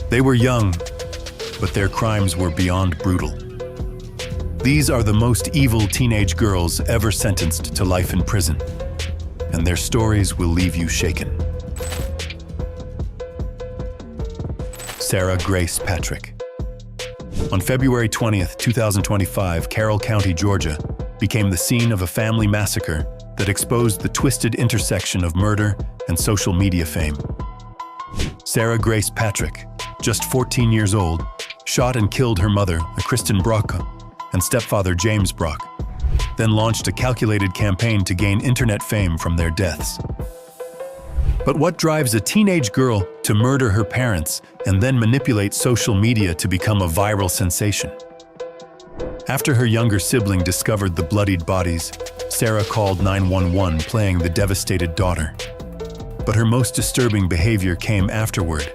They were young, but their crimes were beyond brutal. These are the most evil teenage girls ever sentenced to life in prison, and their stories will leave you shaken. Sarah Grace Patrick. On February 20th, 2025, Carroll County, Georgia, became the scene of a family massacre that exposed the twisted intersection of murder and social media fame. Sarah Grace Patrick, just 14 years old, shot and killed her mother, Kristen Brock, and stepfather James Brock, then launched a calculated campaign to gain internet fame from their deaths. But what drives a teenage girl to murder her parents and then manipulate social media to become a viral sensation? After her younger sibling discovered the bloodied bodies, Sarah called 911, playing the devastated daughter. But her most disturbing behavior came afterward.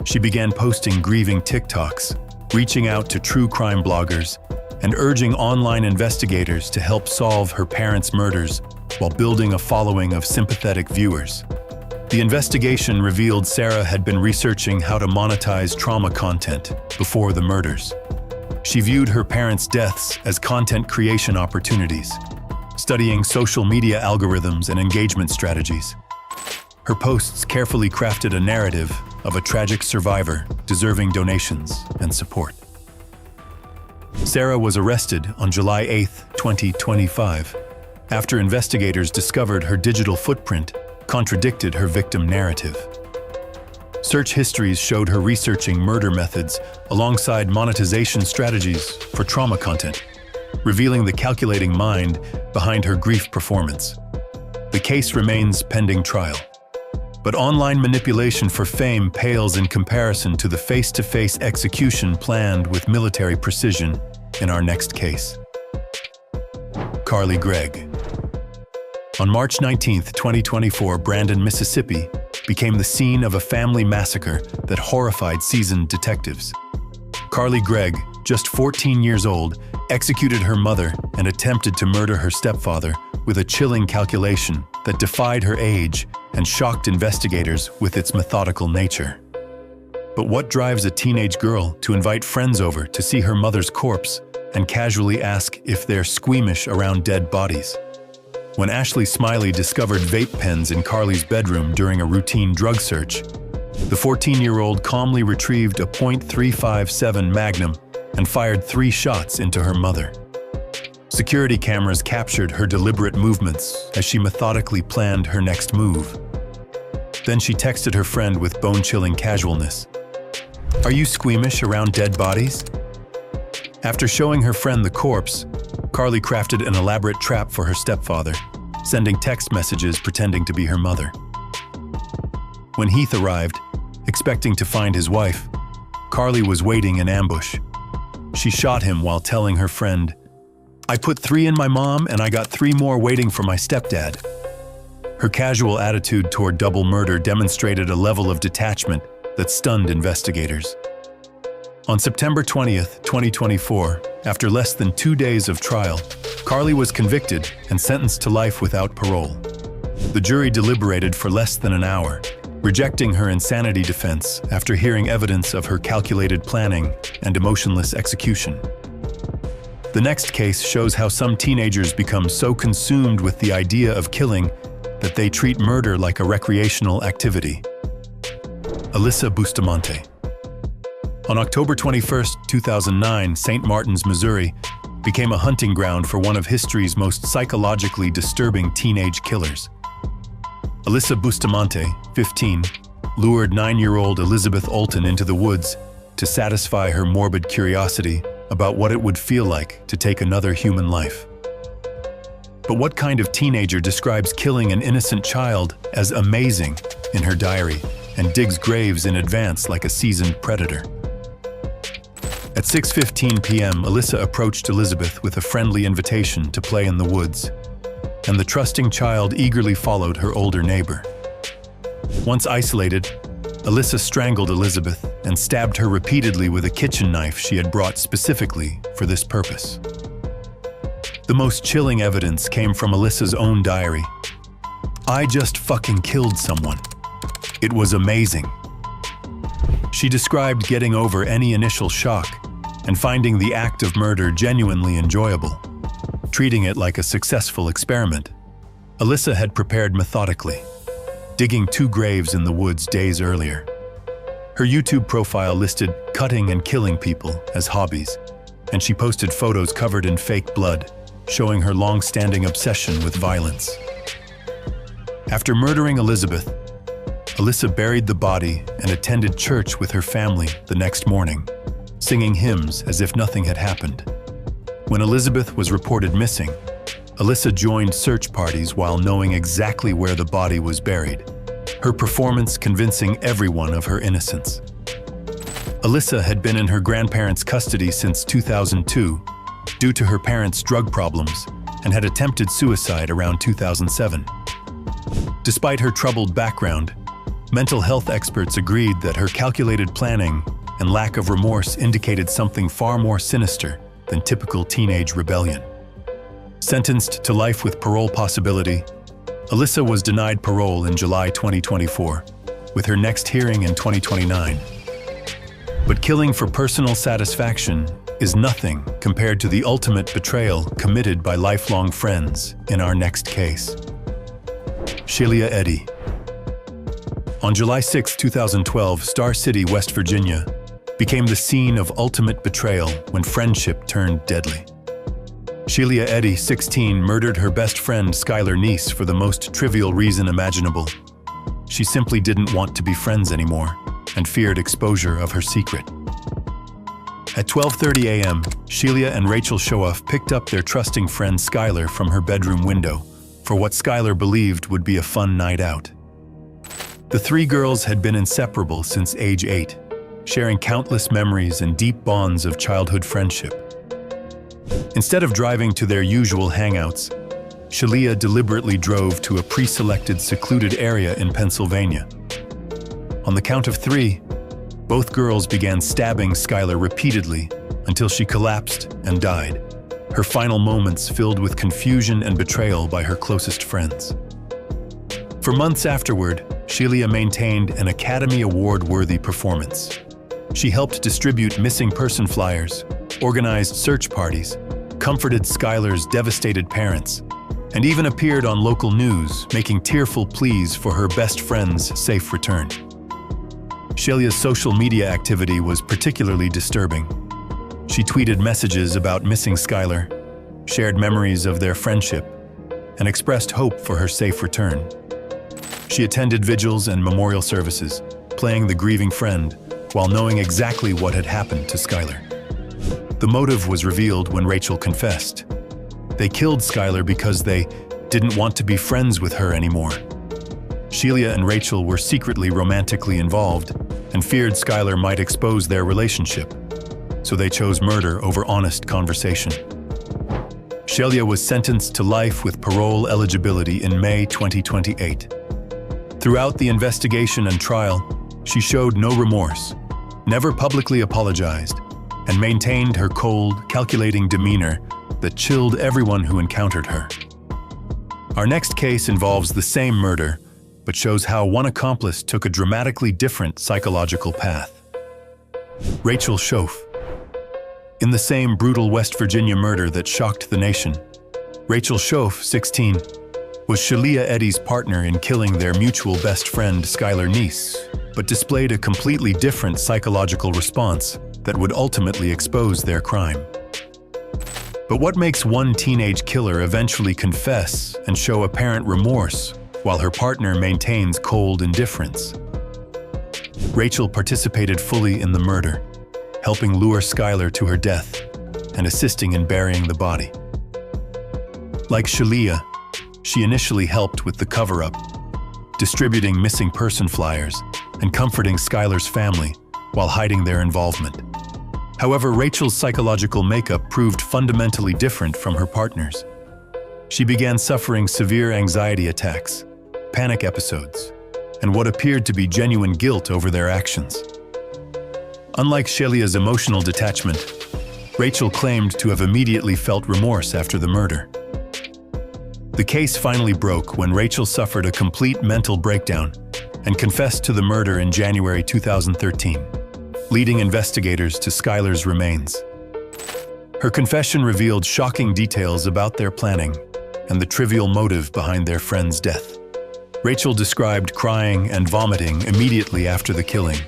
She began posting grieving TikToks, reaching out to true crime bloggers, and urging online investigators to help solve her parents' murders while building a following of sympathetic viewers. The investigation revealed Sarah had been researching how to monetize trauma content before the murders. She viewed her parents' deaths as content creation opportunities, studying social media algorithms and engagement strategies. Her posts carefully crafted a narrative of a tragic survivor deserving donations and support. Sarah was arrested on July 8, 2025, after investigators discovered her digital footprint contradicted her victim narrative. Search histories showed her researching murder methods alongside monetization strategies for trauma content, revealing the calculating mind behind her grief performance. The case remains pending trial, but online manipulation for fame pales in comparison to the face-to-face execution planned with military precision in our next case. Carly Gregg. On March 19, 2024, Brandon, Mississippi, became the scene of a family massacre that horrified seasoned detectives. Carly Gregg, just 14 years old, executed her mother and attempted to murder her stepfather with a chilling calculation that defied her age and shocked investigators with its methodical nature. But what drives a teenage girl to invite friends over to see her mother's corpse and casually ask if they're squeamish around dead bodies? When Ashley Smiley discovered vape pens in Carly's bedroom during a routine drug search, the 14-year-old calmly retrieved a .357 Magnum and fired 3 shots into her mother. Security cameras captured her deliberate movements as she methodically planned her next move. Then she texted her friend with bone-chilling casualness, "Are you squeamish around dead bodies?" After showing her friend the corpse, Carly crafted an elaborate trap for her stepfather, sending text messages pretending to be her mother. When Heath arrived, expecting to find his wife, Carly was waiting in ambush. She shot him while telling her friend, "I put 3 in my mom and I got 3 more waiting for my stepdad." Her casual attitude toward double murder demonstrated a level of detachment that stunned investigators. On September 20th, 2024, after less than 2 days of trial, Carly was convicted and sentenced to life without parole. The jury deliberated for less than an hour, rejecting her insanity defense after hearing evidence of her calculated planning and emotionless execution. The next case shows how some teenagers become so consumed with the idea of killing that they treat murder like a recreational activity. Alyssa Bustamante. On October 21, 2009, St. Martin's, Missouri, became a hunting ground for one of history's most psychologically disturbing teenage killers. Alyssa Bustamante, 15, lured 9-year-old Elizabeth Olton into the woods to satisfy her morbid curiosity about what it would feel like to take another human life. But what kind of teenager describes killing an innocent child as amazing in her diary and digs graves in advance like a seasoned predator? At 6:15 p.m., Alyssa approached Elizabeth with a friendly invitation to play in the woods, and the trusting child eagerly followed her older neighbor. Once isolated, Alyssa strangled Elizabeth and stabbed her repeatedly with a kitchen knife she had brought specifically for this purpose. The most chilling evidence came from Alyssa's own diary. "I just fucking killed someone. It was amazing." She described getting over any initial shock and finding the act of murder genuinely enjoyable, treating it like a successful experiment. Alyssa had prepared methodically, digging 2 graves in the woods days earlier. Her YouTube profile listed cutting and killing people as hobbies, and she posted photos covered in fake blood, showing her long-standing obsession with violence. After murdering Elizabeth, Alyssa buried the body and attended church with her family the next morning, singing hymns as if nothing had happened. When Elizabeth was reported missing, Alyssa joined search parties while knowing exactly where the body was buried, her performance convincing everyone of her innocence. Alyssa had been in her grandparents' custody since 2002 due to her parents' drug problems and had attempted suicide around 2007. Despite her troubled background, mental health experts agreed that her calculated planning and lack of remorse indicated something far more sinister than typical teenage rebellion. Sentenced to life with parole possibility, Alyssa was denied parole in July 2024, with her next hearing in 2029. But killing for personal satisfaction is nothing compared to the ultimate betrayal committed by lifelong friends in our next case. Shelia Eddy. On July 6, 2012, Star City, West Virginia, became the scene of ultimate betrayal when friendship turned deadly. Shelia Eddy, 16, murdered her best friend Skylar Neese for the most trivial reason imaginable. She simply didn't want to be friends anymore and feared exposure of her secret. At 12:30 a.m., Shelia and Rachel Shoaff picked up their trusting friend Skylar from her bedroom window for what Skylar believed would be a fun night out. The 3 girls had been inseparable since age 8, sharing countless memories and deep bonds of childhood friendship. Instead of driving to their usual hangouts, Shelia deliberately drove to a pre-selected secluded area in Pennsylvania. On the count of 3, both girls began stabbing Skylar repeatedly until she collapsed and died, her final moments filled with confusion and betrayal by her closest friends. For months afterward, Shelia maintained an Academy Award-worthy performance. She helped distribute missing person flyers, organized search parties, comforted Skylar's devastated parents, and even appeared on local news, making tearful pleas for her best friend's safe return. Shelia's social media activity was particularly disturbing. She tweeted messages about missing Skylar, shared memories of their friendship, and expressed hope for her safe return. She attended vigils and memorial services, playing the grieving friend, while knowing exactly what had happened to Skylar. The motive was revealed when Rachel confessed. They killed Skylar because they didn't want to be friends with her anymore. Shelia and Rachel were secretly romantically involved and feared Skylar might expose their relationship, so they chose murder over honest conversation. Shelia was sentenced to life with parole eligibility in May 2028. Throughout the investigation and trial, she showed no remorse, never publicly apologized, and maintained her cold, calculating demeanor that chilled everyone who encountered her. Our next case involves the same murder, but shows how one accomplice took a dramatically different psychological path. Rachel Shoaff. In the same brutal West Virginia murder that shocked the nation, Rachel Shoaff, 16, was Shelia Eddy's partner in killing their mutual best friend Skylar Neese, but displayed a completely different psychological response that would ultimately expose their crime. But what makes one teenage killer eventually confess and show apparent remorse while her partner maintains cold indifference? Rachel participated fully in the murder, helping lure Skylar to her death and assisting in burying the body. Like Shelia, she initially helped with the cover-up, distributing missing person flyers and comforting Skylar's family while hiding their involvement. However, Rachel's psychological makeup proved fundamentally different from her partner's. She began suffering severe anxiety attacks, panic episodes, and what appeared to be genuine guilt over their actions. Unlike Shelia's emotional detachment, Rachel claimed to have immediately felt remorse after the murder. The case finally broke when Rachel suffered a complete mental breakdown and confessed to the murder in January 2013, leading investigators to Skylar's remains. Her confession revealed shocking details about their planning and the trivial motive behind their friend's death. Rachel described crying and vomiting immediately after the killing,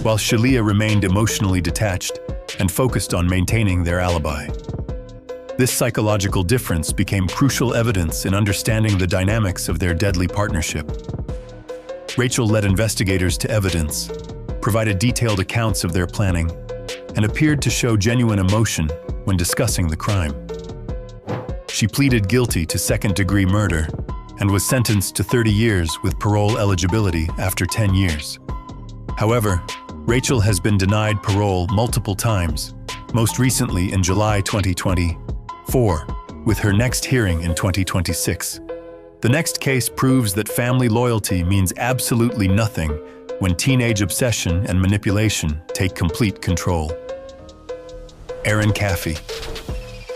while Shalia remained emotionally detached and focused on maintaining their alibi. This psychological difference became crucial evidence in understanding the dynamics of their deadly partnership. Rachel led investigators to evidence, provided detailed accounts of their planning, and appeared to show genuine emotion when discussing the crime. She pleaded guilty to second-degree murder and was sentenced to 30 years with parole eligibility after 10 years. However, Rachel has been denied parole multiple times, most recently in July 2024, with her next hearing in 2026. The next case proves that family loyalty means absolutely nothing when teenage obsession and manipulation take complete control. Aaron Caffey.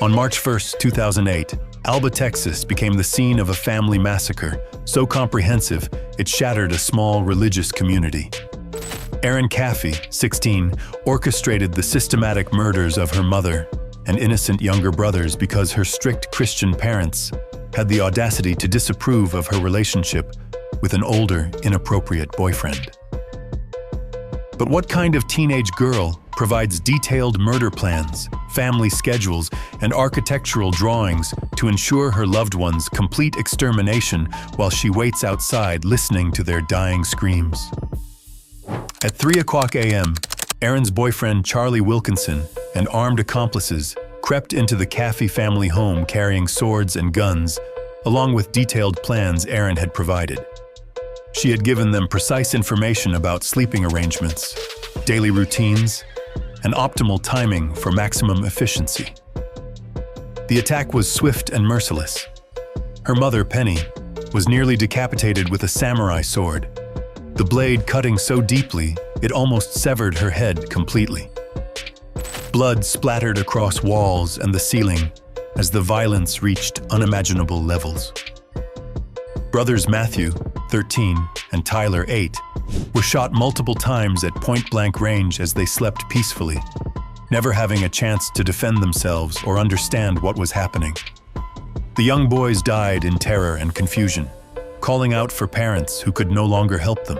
On March 1, 2008, Alba, Texas became the scene of a family massacre so comprehensive it shattered a small religious community. Aaron Caffey, 16, orchestrated the systematic murders of her mother and innocent younger brothers because her strict Christian parents had the audacity to disapprove of her relationship with an older, inappropriate boyfriend. But what kind of teenage girl provides detailed murder plans, family schedules, and architectural drawings to ensure her loved one's complete extermination while she waits outside listening to their dying screams? At 3:00 a.m., Aaron's boyfriend Charlie Wilkinson and armed accomplices crept into the Caffey family home carrying swords and guns, along with detailed plans Aaron had provided. She had given them precise information about sleeping arrangements, daily routines, and optimal timing for maximum efficiency. The attack was swift and merciless. Her mother, Penny, was nearly decapitated with a samurai sword, the blade cutting so deeply it almost severed her head completely. Blood splattered across walls and the ceiling as the violence reached unimaginable levels. Brothers Matthew, 13, and Tyler, 8, were shot multiple times at point-blank range as they slept peacefully, never having a chance to defend themselves or understand what was happening. The young boys died in terror and confusion, calling out for parents who could no longer help them.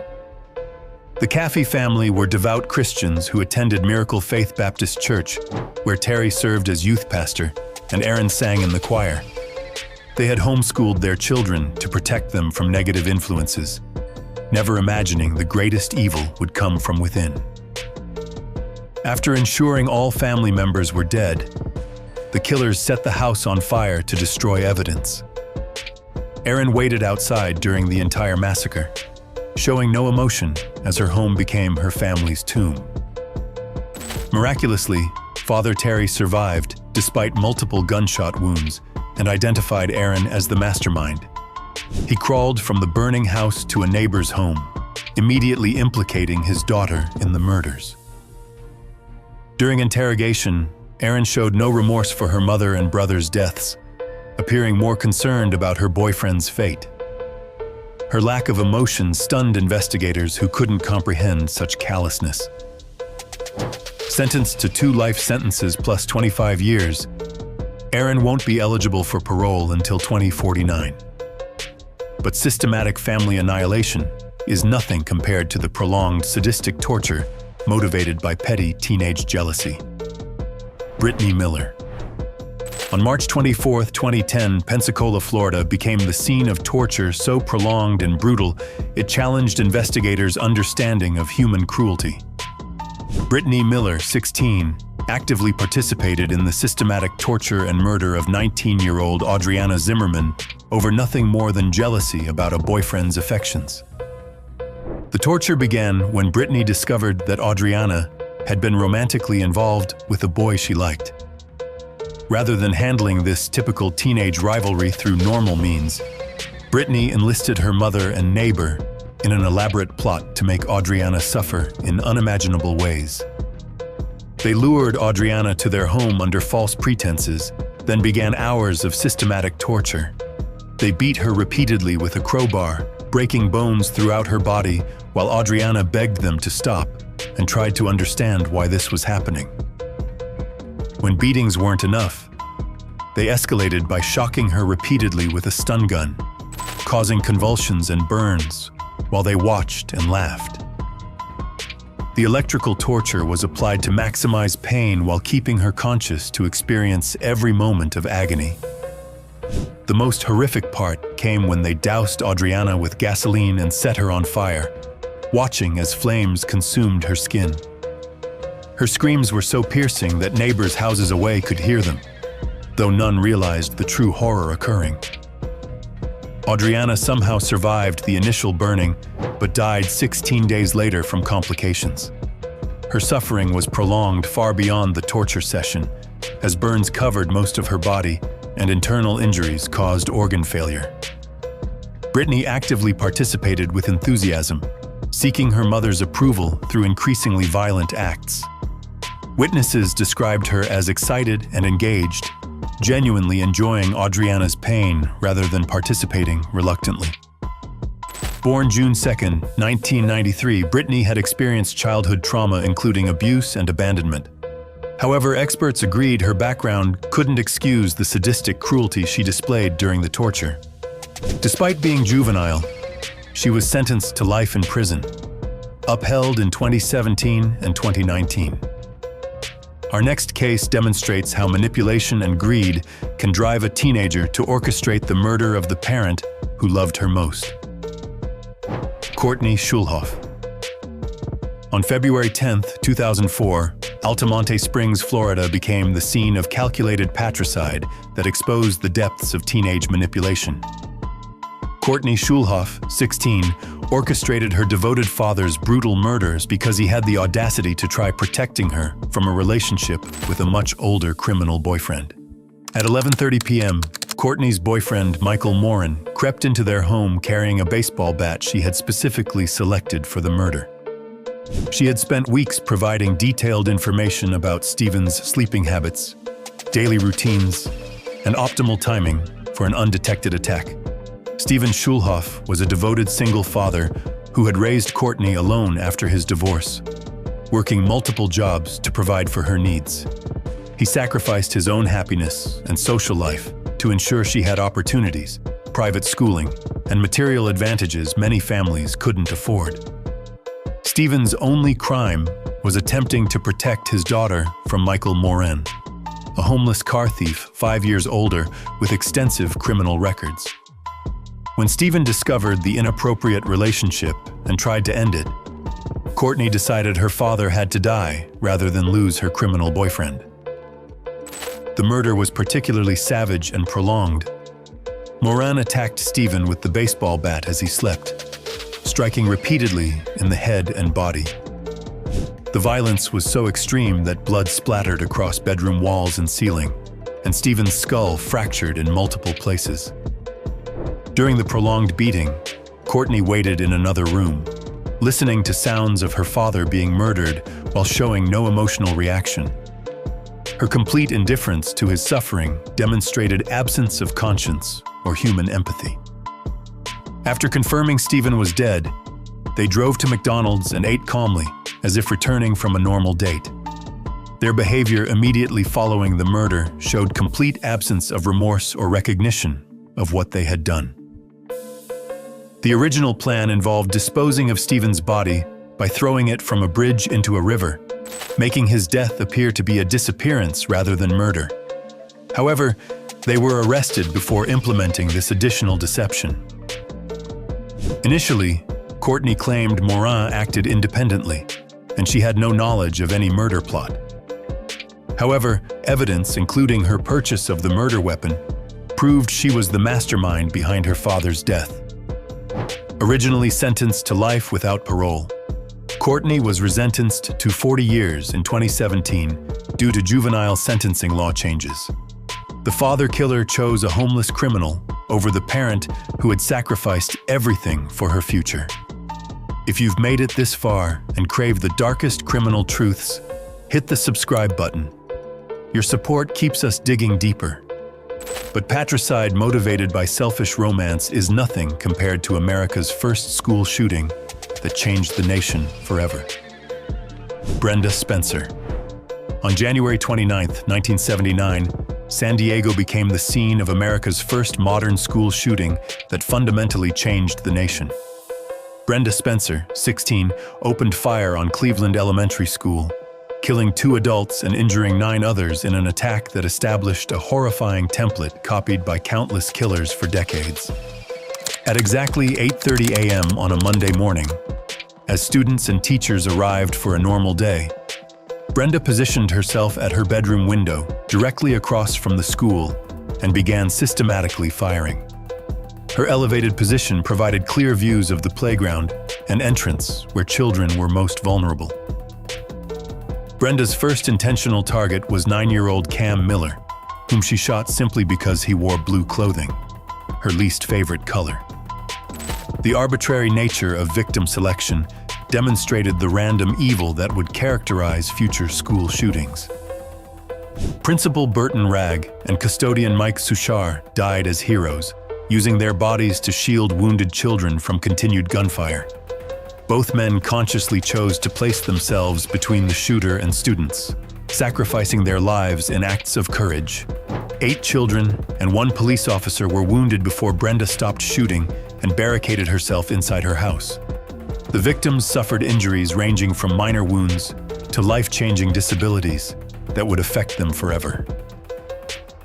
The Caffey family were devout Christians who attended Miracle Faith Baptist Church, where Terry served as youth pastor and Aaron sang in the choir. They had homeschooled their children to protect them from negative influences, never imagining the greatest evil would come from within. After ensuring all family members were dead, the killers set the house on fire to destroy evidence. Aaron waited outside during the entire massacre, showing no emotion as her home became her family's tomb. Miraculously, Father Terry survived despite multiple gunshot wounds and identified Aaron as the mastermind. He crawled from the burning house to a neighbor's home, immediately implicating his daughter in the murders. During interrogation, Aaron showed no remorse for her mother and brother's deaths, appearing more concerned about her boyfriend's fate. Her lack of emotion stunned investigators who couldn't comprehend such callousness. Sentenced to 2 life sentences plus 25 years, Aaron won't be eligible for parole until 2049. But systematic family annihilation is nothing compared to the prolonged sadistic torture motivated by petty teenage jealousy. Brittany Miller. On March 24, 2010, Pensacola, Florida became the scene of torture so prolonged and brutal it challenged investigators' understanding of human cruelty. Brittany Miller, 16, actively participated in the systematic torture and murder of 19-year-old Adriana Zimmerman over nothing more than jealousy about a boyfriend's affections. The torture began when Brittany discovered that Adriana had been romantically involved with a boy she liked. Rather than handling this typical teenage rivalry through normal means, Brittany enlisted her mother and neighbor in an elaborate plot to make Adriana suffer in unimaginable ways. They lured Adriana to their home under false pretenses, then began hours of systematic torture. They beat her repeatedly with a crowbar, breaking bones throughout her body while Adriana begged them to stop and tried to understand why this was happening. When beatings weren't enough, they escalated by shocking her repeatedly with a stun gun, causing convulsions and burns while they watched and laughed. The electrical torture was applied to maximize pain while keeping her conscious to experience every moment of agony. The most horrific part came when they doused Adriana with gasoline and set her on fire, watching as flames consumed her skin. Her screams were so piercing that neighbors houses away could hear them, though none realized the true horror occurring. Adriana somehow survived the initial burning, but died 16 days later from complications. Her suffering was prolonged far beyond the torture session, as burns covered most of her body and internal injuries caused organ failure. Brittany actively participated with enthusiasm, seeking her mother's approval through increasingly violent acts. Witnesses described her as excited and engaged, genuinely enjoying Adriana's pain rather than participating reluctantly. Born June 2, 1993, Brittany had experienced childhood trauma including abuse and abandonment. However, experts agreed her background couldn't excuse the sadistic cruelty she displayed during the torture. Despite being juvenile, she was sentenced to life in prison, upheld in 2017 and 2019. Our next case demonstrates how manipulation and greed can drive a teenager to orchestrate the murder of the parent who loved her most. Courtney Schulhoff. On February 10, 2004, Altamonte Springs, Florida became the scene of calculated patricide that exposed the depths of teenage manipulation. Courtney Schulhoff, 16, orchestrated her devoted father's brutal murders because he had the audacity to try protecting her from a relationship with a much older criminal boyfriend. At 11:30 p.m., Courtney's boyfriend, Michael Morin, crept into their home carrying a baseball bat she had specifically selected for the murder. She had spent weeks providing detailed information about Stephen's sleeping habits, daily routines, and optimal timing for an undetected attack. Stephen Schulhoff was a devoted single father who had raised Courtney alone after his divorce, working multiple jobs to provide for her needs. He sacrificed his own happiness and social life to ensure she had opportunities, private schooling, and material advantages many families couldn't afford. Stephen's only crime was attempting to protect his daughter from Michael Morin, a homeless car thief 5 years older with extensive criminal records. When Stephen discovered the inappropriate relationship and tried to end it, Courtney decided her father had to die rather than lose her criminal boyfriend. The murder was particularly savage and prolonged. Morin attacked Stephen with the baseball bat as he slept, striking repeatedly in the head and body. The violence was so extreme that blood splattered across bedroom walls and ceiling, and Stephen's skull fractured in multiple places. During the prolonged beating, Courtney waited in another room, listening to sounds of her father being murdered while showing no emotional reaction. Her complete indifference to his suffering demonstrated absence of conscience or human empathy. After confirming Stephen was dead, they drove to McDonald's and ate calmly, as if returning from a normal date. Their behavior immediately following the murder showed complete absence of remorse or recognition of what they had done. The original plan involved disposing of Stephen's body by throwing it from a bridge into a river, making his death appear to be a disappearance rather than murder. However, they were arrested before implementing this additional deception. Initially, Courtney claimed Morin acted independently, and she had no knowledge of any murder plot. However, evidence, including her purchase of the murder weapon, proved she was the mastermind behind her father's death. Originally sentenced to life without parole, Courtney was resentenced to 40 years in 2017 due to juvenile sentencing law changes. The father killer chose a homeless criminal over the parent who had sacrificed everything for her future. If you've made it this far and crave the darkest criminal truths, hit the subscribe button. Your support keeps us digging deeper. But patricide motivated by selfish romance is nothing compared to America's first school shooting that changed the nation forever. Brenda Spencer. On January 29, 1979, San Diego became the scene of America's first modern school shooting that fundamentally changed the nation. Brenda Spencer, 16, opened fire on Cleveland Elementary School, killing 2 adults and injuring 9 others in an attack that established a horrifying template copied by countless killers for decades. At exactly 8:30 a.m. on a Monday morning, as students and teachers arrived for a normal day, Brenda positioned herself at her bedroom window directly across from the school and began systematically firing. Her elevated position provided clear views of the playground and entrance where children were most vulnerable. Brenda's first intentional target was 9-year-old Cam Miller, whom she shot simply because he wore blue clothing, her least favorite color. The arbitrary nature of victim selection demonstrated the random evil that would characterize future school shootings. Principal Burton Ragg and custodian Mike Suchar died as heroes, using their bodies to shield wounded children from continued gunfire. Both men consciously chose to place themselves between the shooter and students, sacrificing their lives in acts of courage. 8 children and 1 police officer were wounded before Brenda stopped shooting and barricaded herself inside her house. The victims suffered injuries ranging from minor wounds to life-changing disabilities that would affect them forever.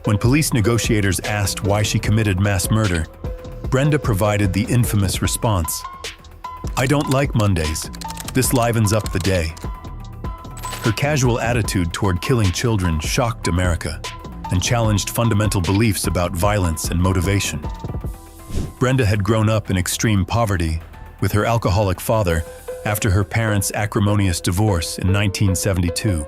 When police negotiators asked why she committed mass murder, Brenda provided the infamous response, "I don't like Mondays. This livens up the day." Her casual attitude toward killing children shocked America and challenged fundamental beliefs about violence and motivation. Brenda had grown up in extreme poverty with her alcoholic father after her parents' acrimonious divorce in 1972.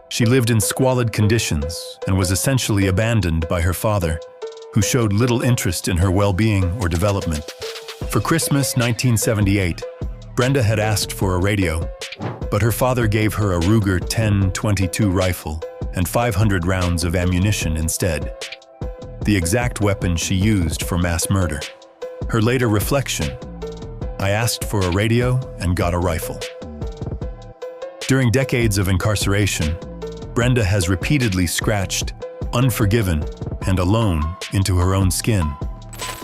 She lived in squalid conditions and was essentially abandoned by her father, who showed little interest in her well-being or development. For Christmas 1978, Brenda had asked for a radio, but her father gave her a Ruger 10-22 rifle and 500 rounds of ammunition instead, the exact weapon she used for mass murder. Her later reflection, "I asked for a radio and got a rifle." During decades of incarceration, Brenda has repeatedly scratched, unforgiven, and alone into her own skin,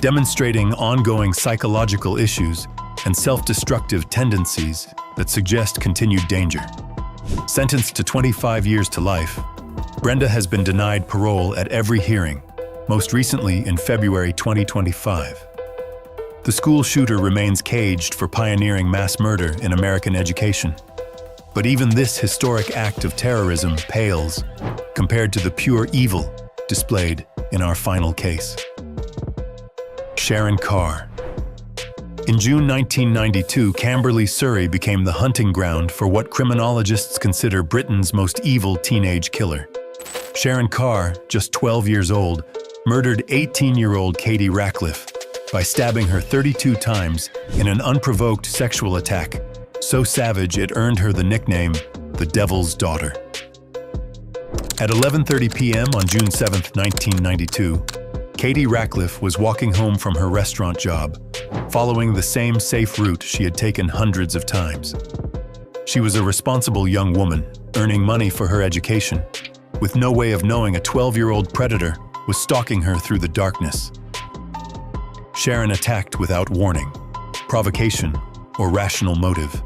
demonstrating ongoing psychological issues and self-destructive tendencies that suggest continued danger. Sentenced to 25 years to life, Brenda has been denied parole at every hearing, most recently in February 2025. The school shooter remains caged for pioneering mass murder in American education. But even this historic act of terrorism pales compared to the pure evil displayed in our final case. Sharon Carr. In June 1992, Camberley, Surrey became the hunting ground for what criminologists consider Britain's most evil teenage killer. Sharon Carr, just 12 years old, murdered 18-year-old Katie Ratcliffe by stabbing her 32 times in an unprovoked sexual attack, so savage it earned her the nickname, the Devil's Daughter. At 11:30 p.m. on June 7, 1992, Katie Ratcliffe was walking home from her restaurant job, following the same safe route she had taken hundreds of times. She was a responsible young woman, earning money for her education, with no way of knowing a 12-year-old predator was stalking her through the darkness. Sharon attacked without warning, provocation, or rational motive,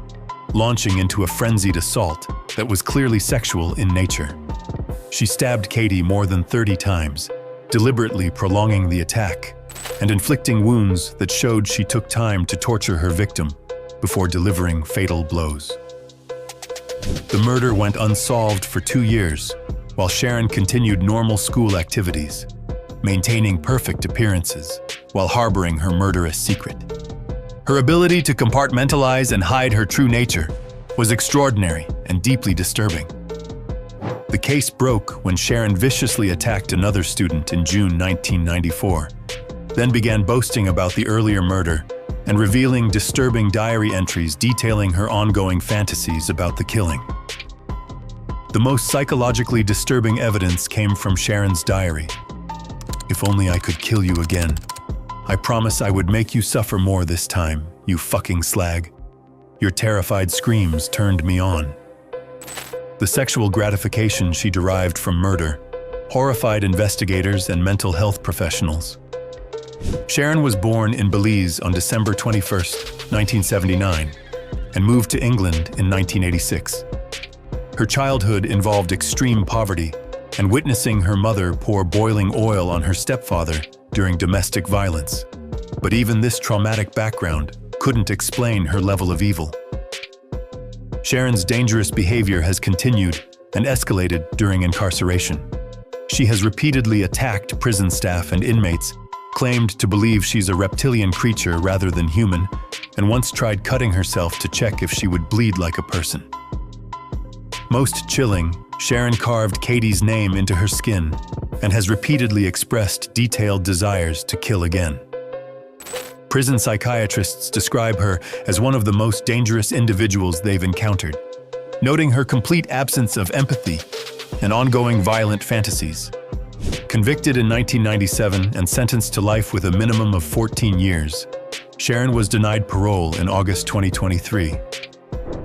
launching into a frenzied assault that was clearly sexual in nature. She stabbed Katie more than 30 times, deliberately prolonging the attack and inflicting wounds that showed she took time to torture her victim before delivering fatal blows. The murder went unsolved for 2 years, while Sharon continued normal school activities, maintaining perfect appearances while harboring her murderous secret. Her ability to compartmentalize and hide her true nature was extraordinary and deeply disturbing. The case broke when Sharon viciously attacked another student in June 1994, then began boasting about the earlier murder and revealing disturbing diary entries detailing her ongoing fantasies about the killing. The most psychologically disturbing evidence came from Sharon's diary. "If only I could kill you again. I promise I would make you suffer more this time, you fucking slag. Your terrified screams turned me on. the sexual gratification she derived from murder horrified investigators and mental health professionals. Sharon was born in Belize on December 21, 1979, and moved to England in 1986. Her childhood involved extreme poverty and witnessing her mother pour boiling oil on her stepfather during domestic violence. But even this traumatic background couldn't explain her level of evil. Sharon's dangerous behavior has continued and escalated during incarceration. She has repeatedly attacked prison staff and inmates, claimed to believe she's a reptilian creature rather than human, and once tried cutting herself to check if she would bleed like a person. Most chilling, Sharon carved Katie's name into her skin and has repeatedly expressed detailed desires to kill again. Prison psychiatrists describe her as one of the most dangerous individuals they've encountered, noting her complete absence of empathy and ongoing violent fantasies. Convicted in 1997 and sentenced to life with a minimum of 14 years, Sharon was denied parole in August 2023.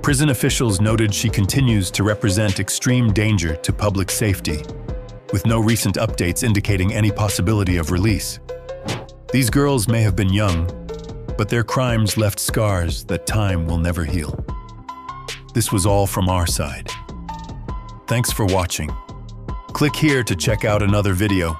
Prison officials noted she continues to represent extreme danger to public safety, with no recent updates indicating any possibility of release. These girls may have been young, but their crimes left scars that time will never heal. This was all from our side. Thanks for watching. Click here to check out another video.